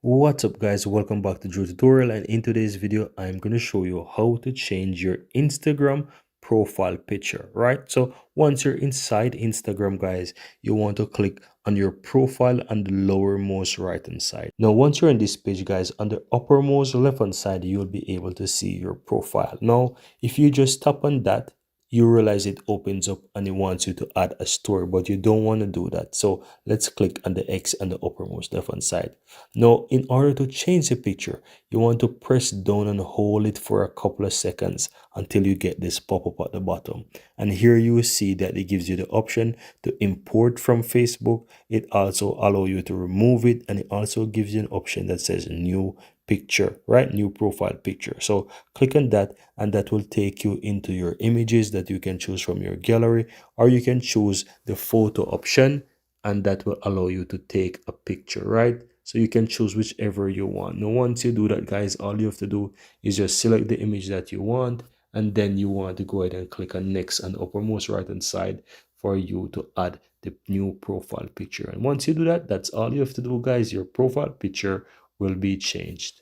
What's up guys, welcome back to Drew Tutorial, and in today's video I'm going to show you how to change your Instagram profile picture. Right, so once you're inside Instagram guys, you want to click on your profile on the lowermost right hand side. Now once you're on this page guys, on the uppermost left hand side you'll be able to see your profile. Now if you just tap on that, you realize it opens up and it wants you to add a story, but you don't want to do that. So let's click on the X on the uppermost left hand side. Now, in order to change the picture, you want to press down and hold it for a couple of seconds until you get this pop-up at the bottom. And here you will see that it gives you the option to import from Facebook. It also allows you to remove it, and it also gives you an option that says new picture, right? New profile picture. So click on that and that will take you into your images that you can choose from your gallery, or you can choose the photo option and that will allow you to take a picture, right? So you can choose whichever you want. Now once you do that guys, all you have to do is just select the image that you want, and then you want to go ahead and click on next on the uppermost right hand side for you to add the new profile picture. And once you do that, that's all you have to do guys. Your profile picture will be changed.